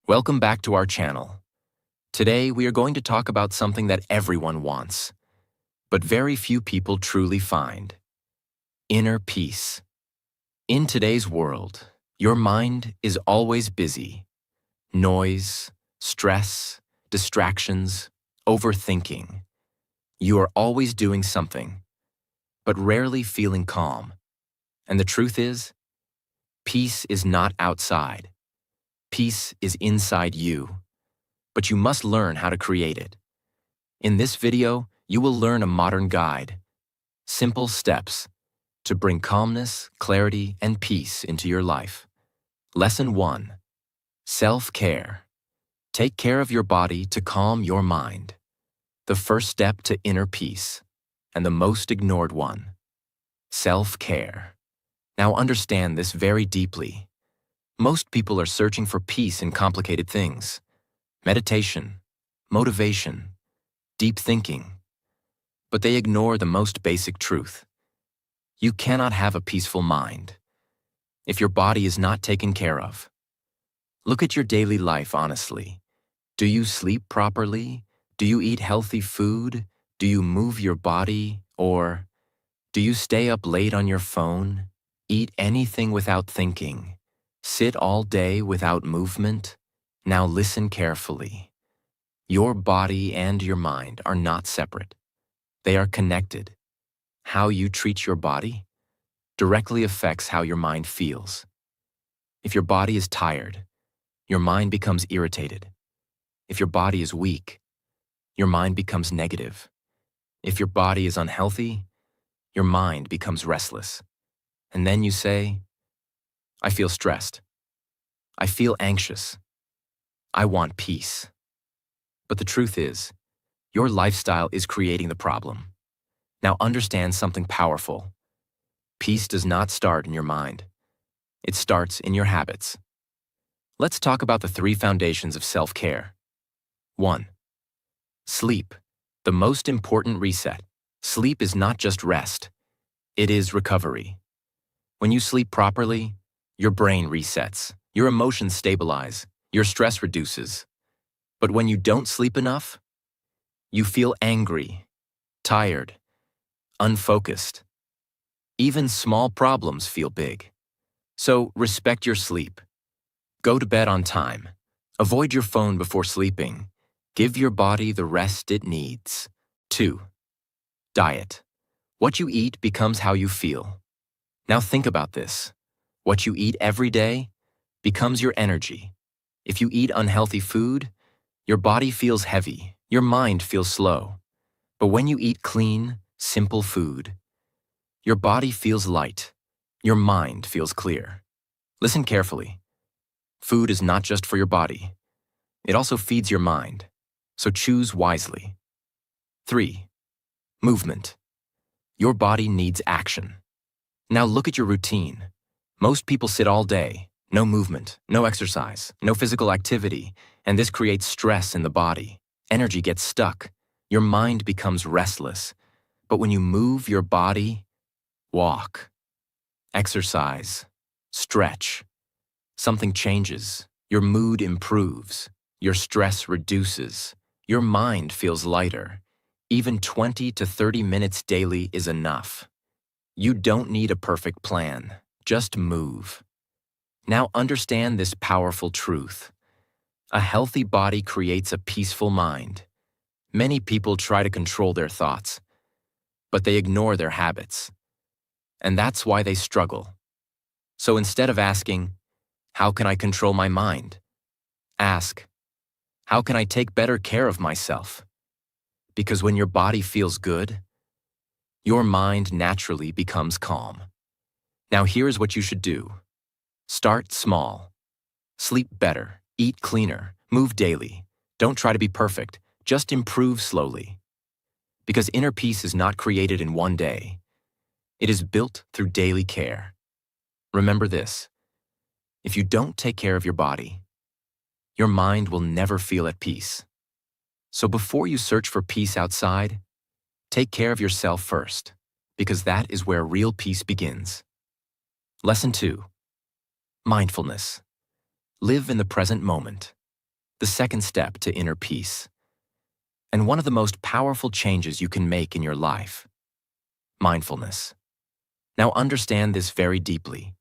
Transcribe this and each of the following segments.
Welcome back to our channel. Today we are going to talk about something that everyone wants, but very few people truly find: inner peace. In today's world, your mind is always busy. Noise, stress, distractions, overthinking. You are always doing something, but rarely feeling calm. And the truth is, peace is not outside. Peace is inside you, but you must learn how to create it. In this video, you will learn a modern guide, simple steps to bring calmness, clarity, and peace into your life. Lesson 1. Self-care. Take care of your body to calm your mind. The first step to inner peace, and the most ignored one. Self-care. Now understand this very deeply. Most people are searching for peace in complicated things: meditation, motivation, deep thinking. But they ignore the most basic truth. You cannot have a peaceful mind if your body is not taken care of. Look at your daily life honestly. Do you sleep properly? Do you eat healthy food? Do you move your body? Or do you stay up late on your phone? Eat anything without thinking? Sit all day without movement? Now listen carefully. Your body and your mind are not separate. They are connected. How you treat your body directly affects how your mind feels. If your body is tired, your mind becomes irritated. If your body is weak, your mind becomes negative. If your body is unhealthy, your mind becomes restless. And then you say, "I feel stressed. I feel anxious. I want peace." But the truth is, your lifestyle is creating the problem. Now understand something powerful. Peace does not start in your mind. It starts in your habits. Let's talk about the 3 foundations of self-care. 1. Sleep, the most important reset. Sleep is not just rest. It is recovery. When you sleep properly, your brain resets, your emotions stabilize, your stress reduces. But when you don't sleep enough, you feel angry, tired, unfocused. Even small problems feel big. So respect your sleep. Go to bed on time. Avoid your phone before sleeping. Give your body the rest it needs. 2. Diet. What you eat becomes how you feel. Now think about this. What you eat every day becomes your energy. If you eat unhealthy food, your body feels heavy, your mind feels slow. But when you eat clean, simple food, your body feels light, your mind feels clear. Listen carefully. Food is not just for your body. It also feeds your mind. So choose wisely. 3. Movement. Your body needs action. Now look at your routine. Most people sit all day, no movement, no exercise, no physical activity, and this creates stress in the body. Energy gets stuck. Your mind becomes restless. But when you move your body, walk, exercise, stretch, something changes. Your mood improves. Your stress reduces. Your mind feels lighter. Even 20 to 30 minutes daily is enough. You don't need a perfect plan. Just move. Now understand this powerful truth. A healthy body creates a peaceful mind. Many people try to control their thoughts, but they ignore their habits. And that's why they struggle. So instead of asking, "How can I control my mind?" ask, "How can I take better care of myself?" Because when your body feels good, your mind naturally becomes calm. Now here's what you should do. Start small. Sleep better, eat cleaner, move daily. Don't try to be perfect, just improve slowly. Because inner peace is not created in one day. It is built through daily care. Remember this: if you don't take care of your body, your mind will never feel at peace. So before you search for peace outside, take care of yourself first, because that is where real peace begins. Lesson 2. Mindfulness. Live in the present moment. the second step to inner peace, and one of the most powerful changes you can make in your life: mindfulness. Now understand this very deeply.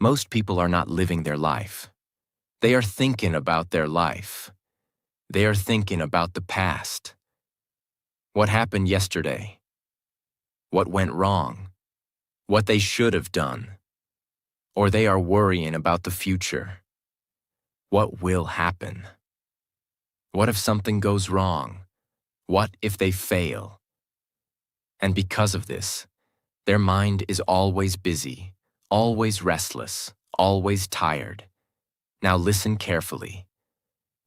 Most people are not living their life. They are thinking about their life. They are thinking about the past. What happened yesterday? What went wrong? What they should have done? Or they are worrying about the future. What will happen? What if something goes wrong? What if they fail? And because of this, their mind is always busy, always restless, always tired. Now listen carefully.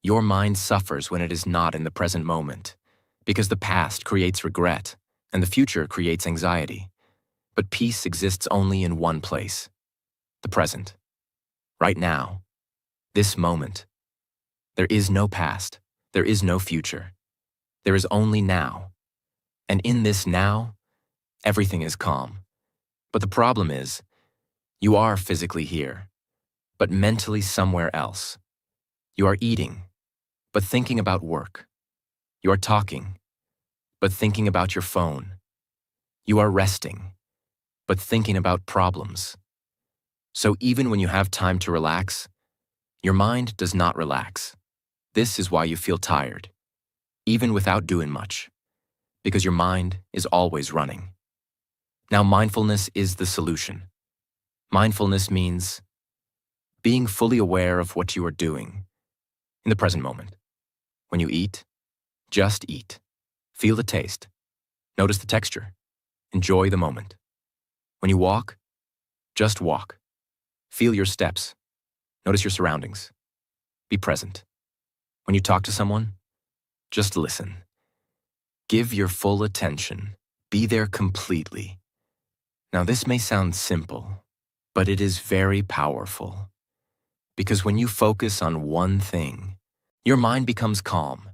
Your mind suffers when it is not in the present moment, because the past creates regret and the future creates anxiety. But peace exists only in one place: the present. Right now, this moment. There is no past, there is no future. There is only now. And in this now, everything is calm. But the problem is, you are physically here, but mentally somewhere else. You are eating, but thinking about work. You are talking, but thinking about your phone. You are resting, but thinking about problems. So even when you have time to relax, your mind does not relax. This is why you feel tired, even without doing much, because your mind is always running. Now, mindfulness is the solution. Mindfulness means being fully aware of what you are doing in the present moment. When you eat, just eat. Feel the taste. Notice the texture. Enjoy the moment. When you walk, just walk. Feel your steps. Notice your surroundings. Be present. When you talk to someone, just listen. Give your full attention. Be there completely. Now, this may sound simple, but it is very powerful. Because when you focus on one thing, your mind becomes calm.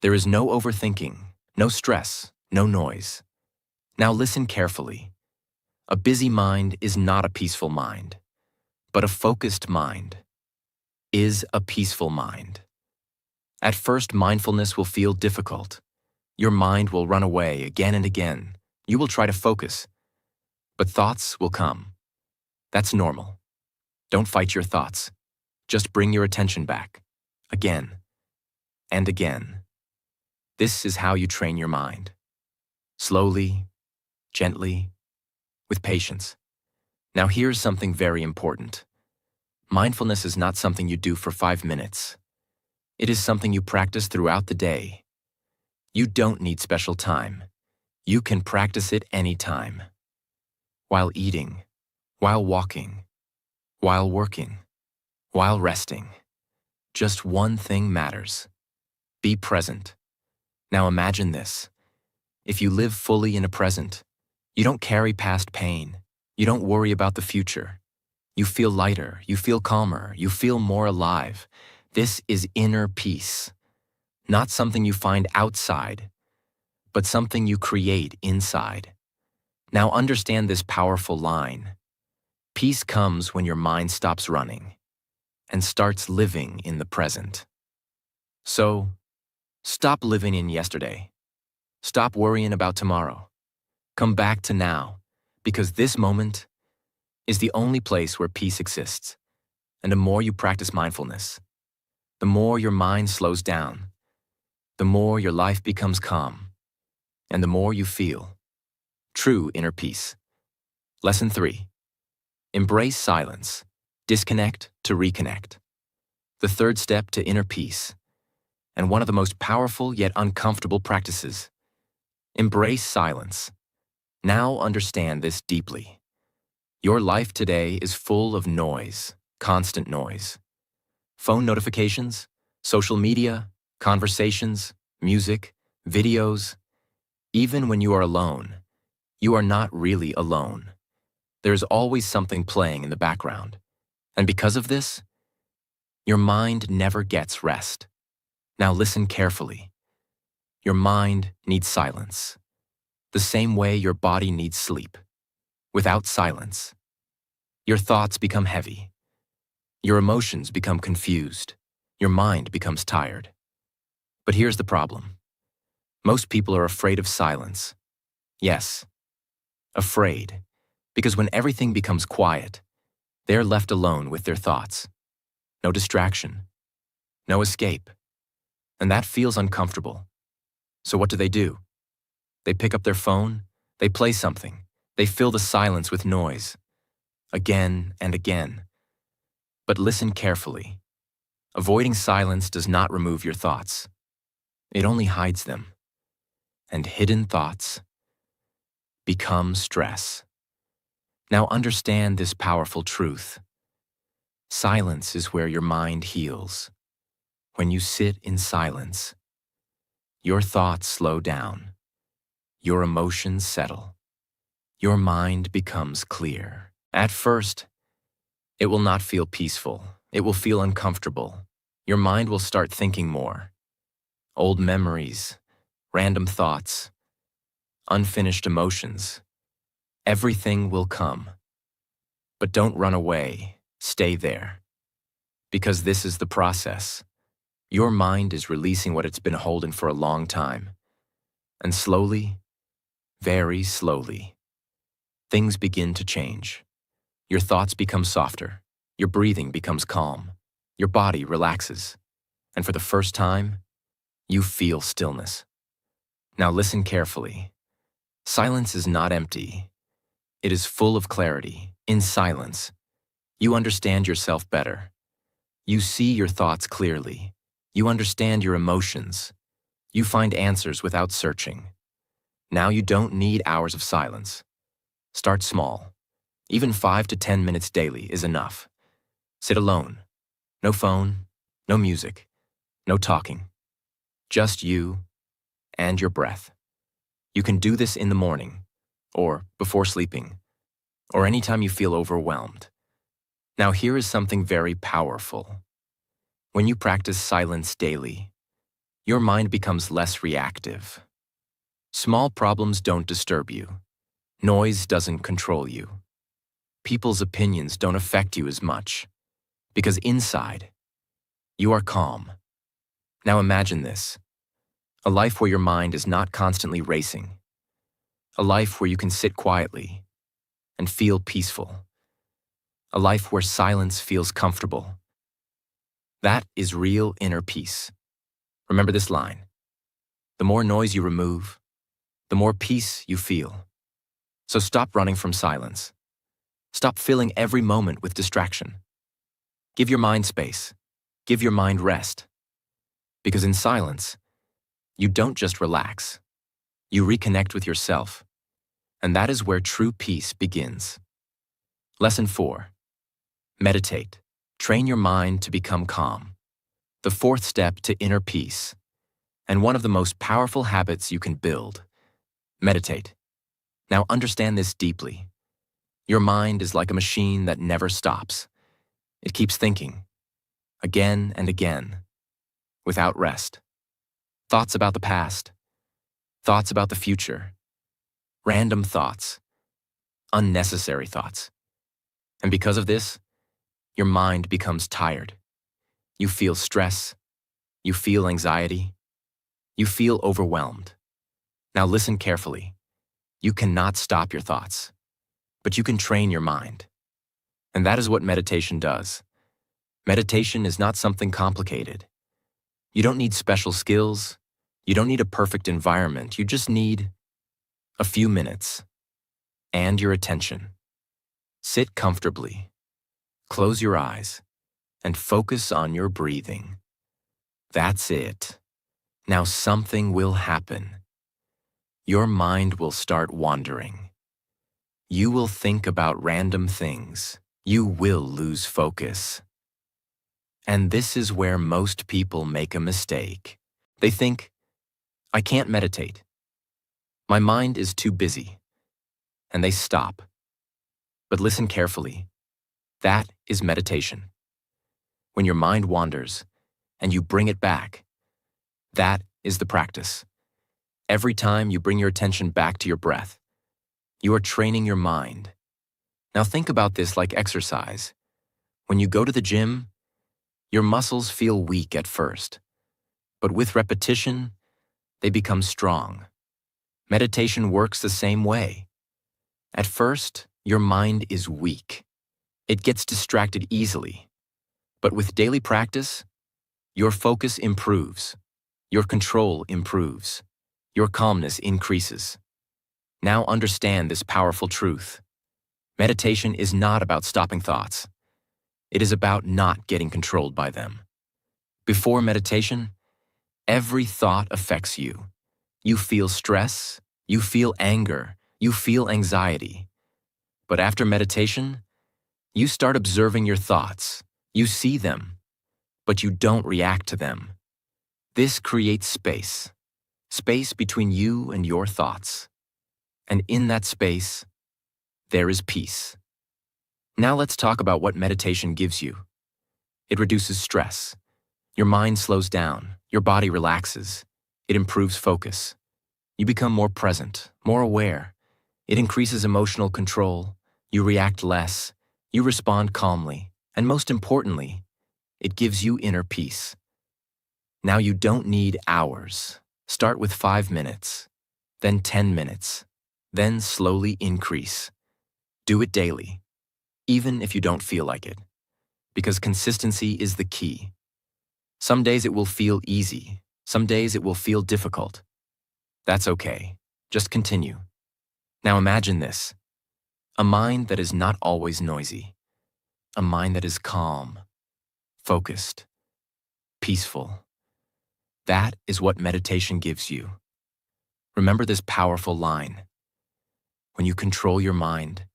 There is no overthinking, no stress, no noise. Now listen carefully. A busy mind is not a peaceful mind, but a focused mind is a peaceful mind. At first, mindfulness will feel difficult. Your mind will run away again and again. You will try to focus, but thoughts will come. That's normal. Don't fight your thoughts. Just bring your attention back, again and again. This is how you train your mind. Slowly, gently, with patience. Now here's something very important. Mindfulness is not something you do for 5 minutes. It is something you practice throughout the day. You don't need special time. You can practice it anytime. While eating, while walking, while working, while resting. Just one thing matters. Be present. Now imagine this. If you live fully in a present, you don't carry past pain. You don't worry about the future. You feel lighter, you feel calmer, you feel more alive. This is inner peace. Not something you find outside, but something you create inside. Now understand this powerful line. Peace comes when your mind stops running and starts living in the present. So, stop living in yesterday. Stop worrying about tomorrow. Come back to now, because this moment is the only place where peace exists. And the more you practice mindfulness, the more your mind slows down, the more your life becomes calm, and the more you feel true inner peace. Lesson 3. Embrace silence. Disconnect to reconnect. The third step to inner peace, and one of the most powerful yet uncomfortable practices. Embrace silence. Now understand this deeply. Your life today is full of noise, constant noise. Phone notifications, social media, conversations, music, videos. Even when you are alone, you are not really alone. There is always something playing in the background. And because of this, your mind never gets rest. Now listen carefully. Your mind needs silence, the same way your body needs sleep. Without silence, your thoughts become heavy. Your emotions become confused. your mind becomes tired. But here's the problem. Most people are afraid of silence. Yes, afraid. Because when everything becomes quiet, they're left alone with their thoughts. No distraction, no escape. And that feels uncomfortable. So what do? They pick up their phone, they play something, they fill the silence with noise, again and again. But listen carefully. Avoiding silence does not remove your thoughts. It only hides them. And hidden thoughts become stress. Now understand this powerful truth. Silence is where your mind heals. When you sit in silence, your thoughts slow down. Your emotions settle. Your mind becomes clear. At first, it will not feel peaceful. It will feel uncomfortable. Your mind will start thinking more. Old memories, random thoughts, unfinished emotions. Everything will come. But don't run away. Stay there. Because this is the process. Your mind is releasing what it's been holding for a long time. And slowly, very slowly, things begin to change. Your thoughts become softer. Your breathing becomes calm. Your body relaxes. And for the first time, you feel stillness. Now listen carefully. Silence is not empty. It is full of clarity. In silence, you understand yourself better. You see your thoughts clearly. You understand your emotions. You find answers without searching. Now you don't need hours of silence. Start small. Even 5 to 10 minutes daily is enough. Sit alone. No phone, no music, no talking. Just you and your breath. You can do this in the morning, or before sleeping, or anytime you feel overwhelmed. Now here is something very powerful. When you practice silence daily, your mind becomes less reactive. Small problems don't disturb you. Noise doesn't control you. People's opinions don't affect you as much. Because inside, you are calm. Now imagine this. A life where your mind is not constantly racing. A life where you can sit quietly and feel peaceful. A life where silence feels comfortable. That is real inner peace. Remember this line. The more noise you remove, the more peace you feel. So stop running from silence. Stop filling every moment with distraction. Give your mind space. Give your mind rest. Because in silence, you don't just relax. You reconnect with yourself. And that is where true peace begins. Lesson 4. Meditate. Train your mind to become calm. The fourth step to inner peace. And one of the most powerful habits you can build. Meditate. Now understand this deeply. Your mind is like a machine that never stops. It keeps thinking, again and again, without rest. Thoughts about the past, thoughts about the future, random thoughts, unnecessary thoughts. And because of this, your mind becomes tired. You feel stress, you feel anxiety, you feel overwhelmed. Now listen carefully. You cannot stop your thoughts, but you can train your mind. And that is what meditation does. Meditation is not something complicated. You don't need special skills. You don't need a perfect environment. You just need a few minutes and your attention. Sit comfortably, close your eyes, and focus on your breathing. That's it. Now something will happen. Your mind will start wandering. You will think about random things. You will lose focus. And this is where most people make a mistake. They think, I can't meditate. My mind is too busy. And they stop. But listen carefully. That is meditation. When your mind wanders and you bring it back, that is the practice. Every time you bring your attention back to your breath, you are training your mind. Now think about this like exercise. When you go to the gym, Your muscles feel weak at first, but with repetition, they become strong. Meditation works the same way. At first, your mind is weak. It gets distracted easily. But with daily practice, your focus improves. Your control improves. Your calmness increases. Now understand this powerful truth. Meditation is not about stopping thoughts. It is about not getting controlled by them. Before meditation, every thought affects you. You feel stress, you feel anger, you feel anxiety. But after meditation, you start observing your thoughts. You see them, but you don't react to them. This creates space between you and your thoughts. And in that space, there is peace. Now let's talk about what meditation gives you. It reduces stress. Your mind slows down. Your body relaxes. It improves focus. You become more present, more aware. It increases emotional control. You react less. You respond calmly. And most importantly, it gives you inner peace. Now you don't need hours. Start with 5 minutes, then 10 minutes, then slowly increase. Do it daily, even if you don't feel like it, because consistency is the key. Some days it will feel easy. Some days it will feel difficult. That's okay. Just continue. Now imagine this: a mind that is not always noisy, a mind that is calm, focused, peaceful. That is what meditation gives you. Remember this powerful line: when you control your mind,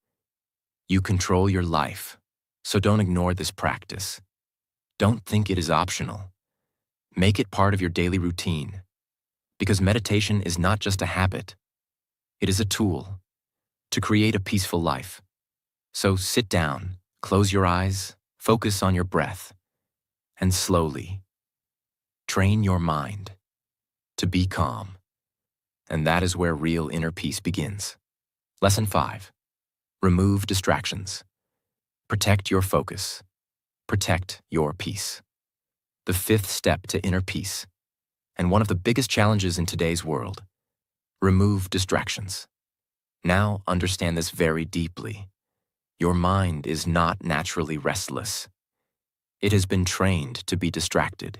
you control your life. So don't ignore this practice. Don't think it is optional. Make it part of your daily routine. Because meditation is not just a habit. It is a tool to create a peaceful life. So sit down, close your eyes, focus on your breath, and slowly train your mind to be calm. And that is where real inner peace begins. Lesson 5. Remove distractions. Protect your focus. Protect your peace. The 5th step to inner peace, and one of the biggest challenges in today's world: remove distractions. Now understand this very deeply. Your mind is not naturally restless. It has been trained to be distracted.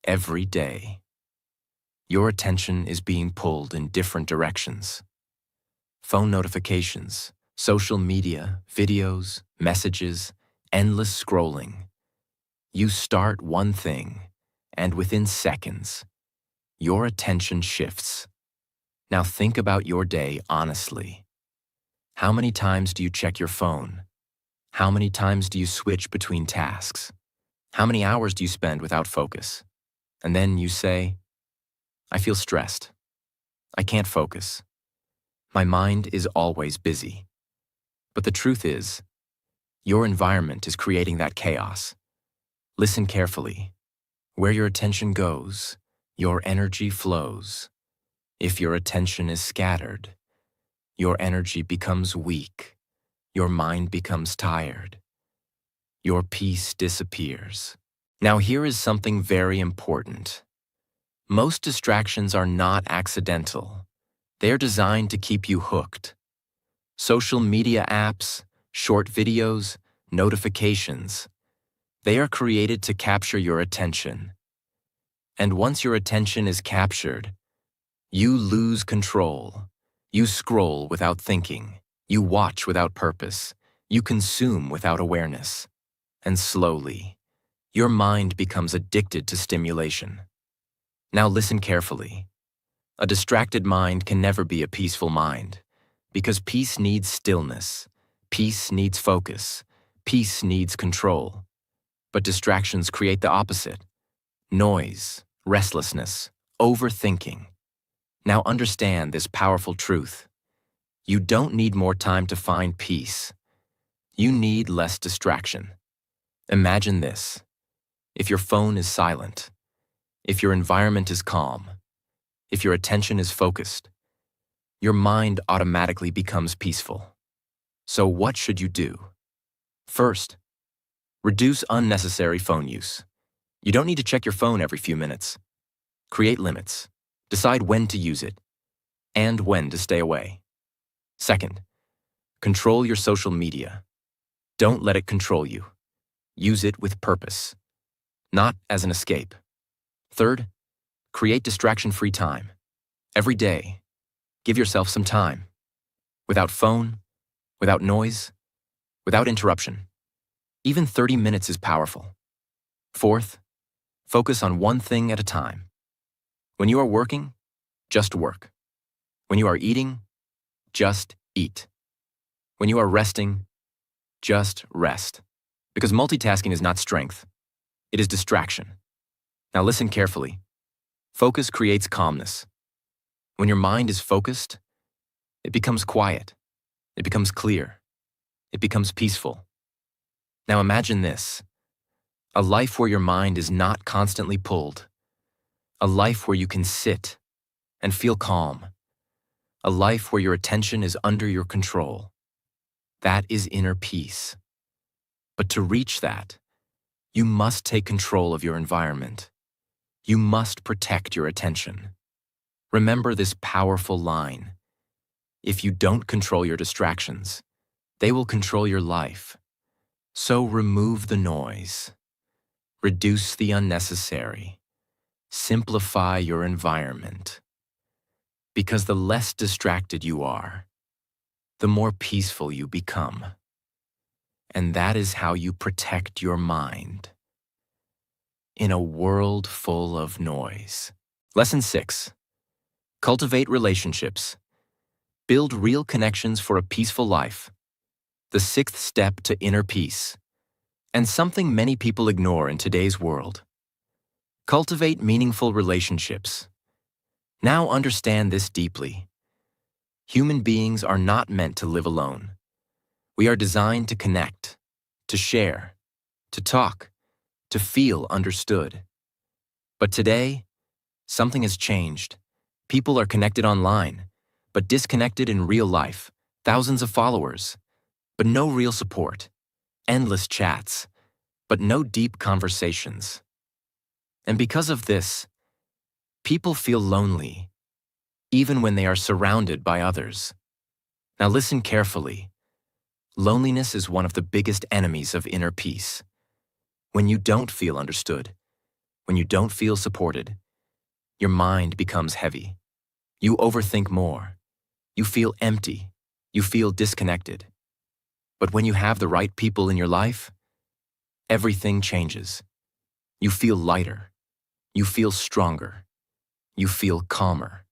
Every day, your attention is being pulled in different directions. Phone notifications, social media, videos, messages, endless scrolling. You start one thing, and within seconds, your attention shifts. Now think about your day honestly. How many times do you check your phone? How many times do you switch between tasks? How many hours do you spend without focus? And then you say, I feel stressed. I can't focus. My mind is always busy. But the truth is, your environment is creating that chaos. Listen carefully. Where your attention goes, your energy flows. If your attention is scattered, your energy becomes weak. Your mind becomes tired. Your peace disappears. Now here is something very important. Most distractions are not accidental. They are designed to keep you hooked. Social media apps, short videos, notifications. They are created to capture your attention. And once your attention is captured, you lose control. You scroll without thinking. You watch without purpose. You consume without awareness. And slowly, your mind becomes addicted to stimulation. Now listen carefully. A distracted mind can never be a peaceful mind, because peace needs stillness. Peace needs focus. Peace needs control. But distractions create the opposite: noise, restlessness, overthinking. Now understand this powerful truth. You don't need more time to find peace. You need less distraction. Imagine this: if your phone is silent, if your environment is calm, if your attention is focused, your mind automatically becomes peaceful. So what should you do? First, Reduce unnecessary phone use. You don't need to check your phone every few minutes. Create limits. Decide when to use it and when to stay away. Second, control your social media. Don't let it control you. Use it with purpose, not as an escape. Third, create distraction-free time. Every day, give yourself some time. Without phone, without noise, without interruption. Even 30 minutes is powerful. Fourth, focus on one thing at a time. When you are working, just work. When you are eating, just eat. When you are resting, just rest. Because multitasking is not strength. It is distraction. Now listen carefully. Focus creates calmness. When your mind is focused, it becomes quiet. It becomes clear. It becomes peaceful. Now imagine this. A life where your mind is not constantly pulled. A life where you can sit and feel calm. A life where your attention is under your control. That is inner peace. But to reach that, you must take control of your environment. You must protect your attention. Remember this powerful line. If you don't control your distractions, they will control your life. So remove the noise. Reduce the unnecessary. Simplify your environment. Because the less distracted you are, the more peaceful you become. And that is how you protect your mind in a world full of noise. Lesson 6. Cultivate relationships. Build real connections for a peaceful life. The 6th step to inner peace. And something many people ignore in today's world. Cultivate meaningful relationships. Now understand this deeply. Human beings are not meant to live alone. We are designed to connect, to share, to talk, to feel understood. But today, something has changed. People are connected online, but disconnected in real life. Thousands of followers, but no real support. Endless chats, but no deep conversations. And because of this, people feel lonely, even when they are surrounded by others. Now listen carefully. Loneliness is one of the biggest enemies of inner peace. When you don't feel understood, when you don't feel supported, your mind becomes heavy. You overthink more. You feel empty. You feel disconnected. But when you have the right people in your life, everything changes. You feel lighter. You feel stronger. You feel calmer.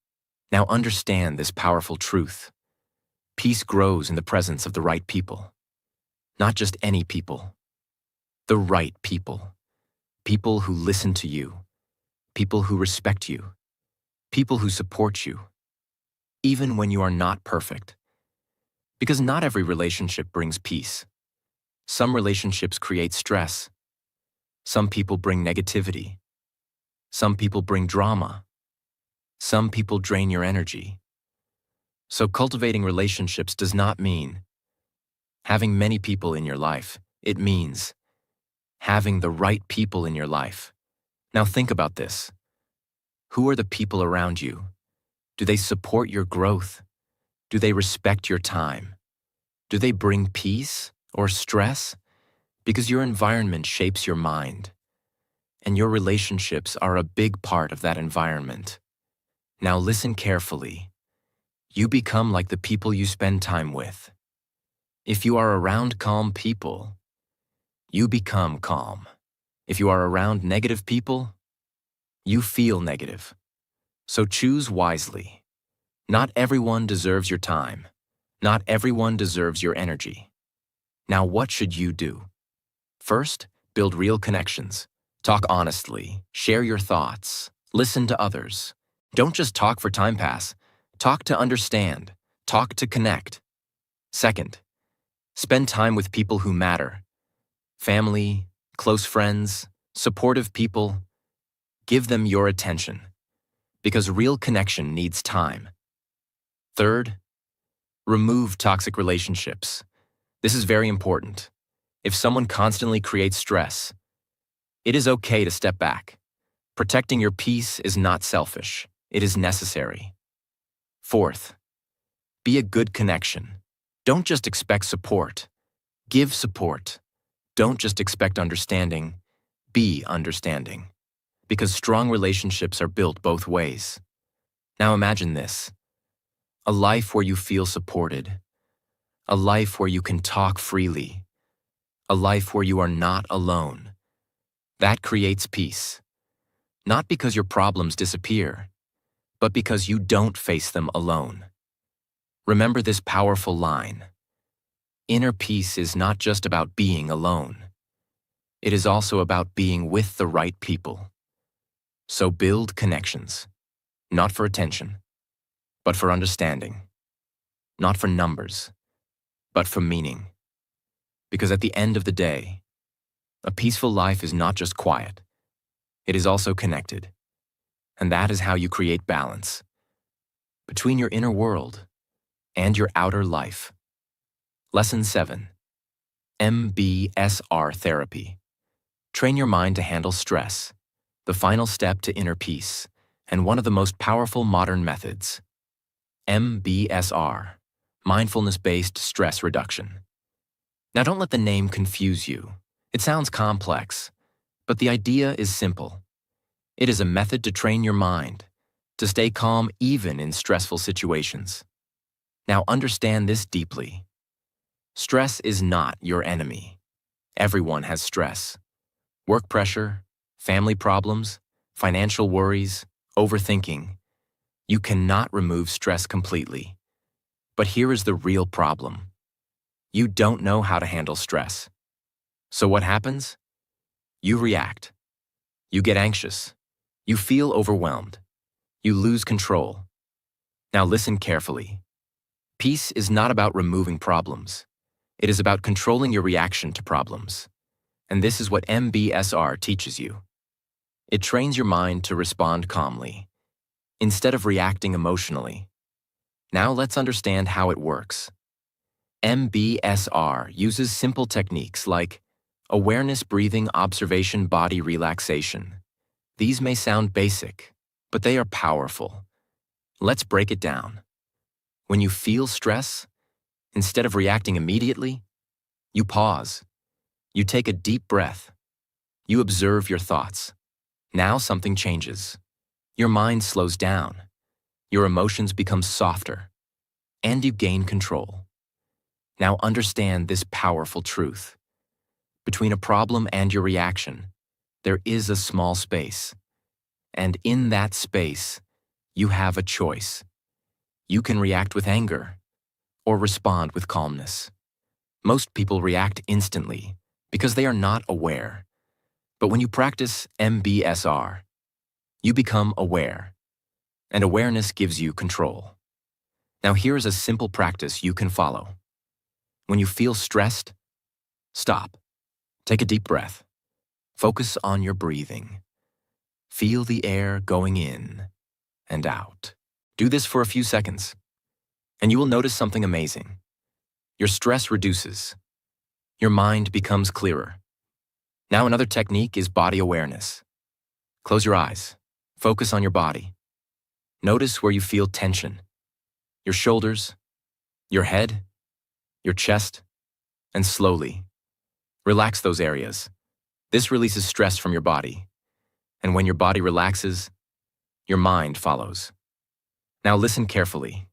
Now understand this powerful truth. Peace grows in the presence of the right people. Not just any people. The right people. People who listen to you. People who respect you. People who support you. Even when you are not perfect. Because not every relationship brings peace. Some relationships create stress. Some people bring negativity. Some people bring drama. Some people drain your energy. So cultivating relationships does not mean having many people in your life. It means having the right people in your life. Now think about this. Who are the people around you? Do they support your growth? Do they respect your time? Do they bring peace or stress? Because your environment shapes your mind, and your relationships are a big part of that environment. Now listen carefully. You become like the people you spend time with. If you are around calm people, you become calm. If you are around negative people, you feel negative. So choose wisely. Not everyone deserves your time. Not everyone deserves your energy. Now what should you do? First, build real connections. Talk honestly. Share your thoughts. Listen to others. Don't just talk for time pass. Talk to understand. Talk to connect. Second, spend time with people who matter. Family, close friends, supportive people. Give them your attention. Because real connection needs time. Third, remove toxic relationships. This is very important. If someone constantly creates stress, it is okay to step back. Protecting your peace is not selfish. It is necessary. Fourth, be a good connection. Don't just expect support. Give support. Don't just expect understanding. Be understanding. Because strong relationships are built both ways. Now imagine this: a life where you feel supported, a life where you can talk freely, a life where you are not alone. That creates peace. Not because your problems disappear, but because you don't face them alone. Remember this powerful line: inner peace is not just about being alone. It is also about being with the right people. So build connections, not for attention, but for understanding. Not for numbers, but for meaning. Because at the end of the day, a peaceful life is not just quiet. It is also connected. And that is how you create balance between your inner world and your outer life. Lesson 7. MBSR Therapy. Train your mind to handle stress, the final step to inner peace, and one of the most powerful modern methods. MBSR, mindfulness-based stress reduction. Now don't let the name confuse you. It sounds complex, but the idea is simple. It is a method to train your mind to stay calm even in stressful situations. Now understand this deeply. Stress is not your enemy. Everyone has stress. Work pressure, family problems, financial worries, overthinking. You cannot remove stress completely. But here is the real problem. You don't know how to handle stress. So what happens? You react. You get anxious. You feel overwhelmed. You lose control. Now listen carefully. Peace is not about removing problems. It is about controlling your reaction to problems. And this is what MBSR teaches you. It trains your mind to respond calmly, instead of reacting emotionally. Now let's understand how it works. MBSR uses simple techniques like awareness, breathing, observation, body relaxation. These may sound basic, but they are powerful. Let's break it down. When you feel stress, instead of reacting immediately, you pause. You take a deep breath. You observe your thoughts. Now something changes. Your mind slows down. Your emotions become softer. And you gain control. Now understand this powerful truth. Between a problem and your reaction, there is a small space. And in that space, you have a choice. You can react with anger or respond with calmness. Most people react instantly because they are not aware. But when you practice MBSR, you become aware. And awareness gives you control. Now here is a simple practice you can follow. When you feel stressed, stop. Take a deep breath. Focus on your breathing. Feel the air going in and out. Do this for a few seconds, and you will notice something amazing. Your stress reduces. Your mind becomes clearer. Now another technique is body awareness. Close your eyes. Focus on your body. Notice where you feel tension. Your shoulders, your head, your chest, and slowly relax those areas. This releases stress from your body. And when your body relaxes, your mind follows. Now listen carefully.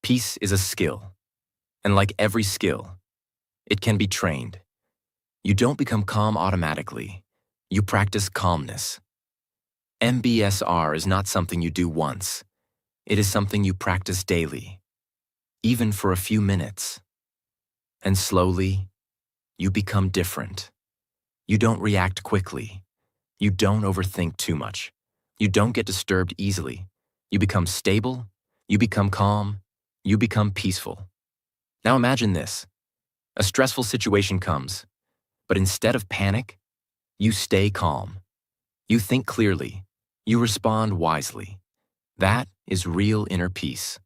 Peace is a skill. And like every skill, it can be trained. You don't become calm automatically. You practice calmness. MBSR is not something you do once. It is something you practice daily, even for a few minutes. And slowly, you become different. You don't react quickly. You don't overthink too much. You don't get disturbed easily. You become stable. You become calm. You become peaceful. Now imagine this. A stressful situation comes, but instead of panic, you stay calm. You think clearly. You respond wisely. That is real inner peace.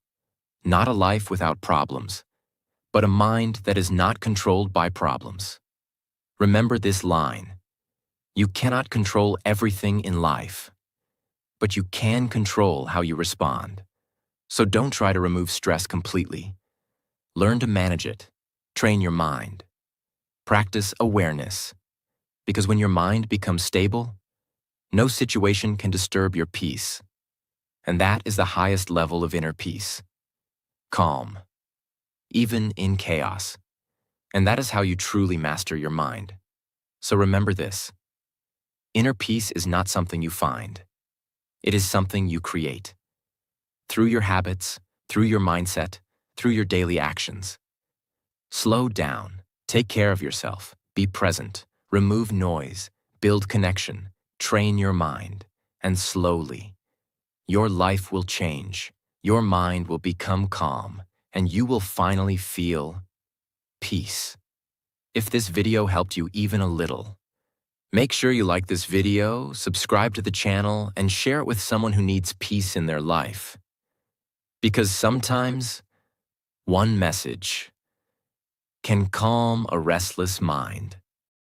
Not a life without problems, but a mind that is not controlled by problems. Remember this line: you cannot control everything in life, but you can control how you respond. So don't try to remove stress completely. Learn to manage it. Train your mind. Practice awareness. Because when your mind becomes stable, no situation can disturb your peace. And that is the highest level of inner peace. Calm, even in chaos. And that is how you truly master your mind. So remember this: inner peace is not something you find. It is something you create. Through your habits, through your mindset, through your daily actions. Slow down, take care of yourself, be present, remove noise, build connection, train your mind, and slowly, your life will change, your mind will become calm, and you will finally feel peace. If this video helped you even a little, make sure you like this video, subscribe to the channel, and share it with someone who needs peace in their life. Because sometimes, one message can calm a restless mind.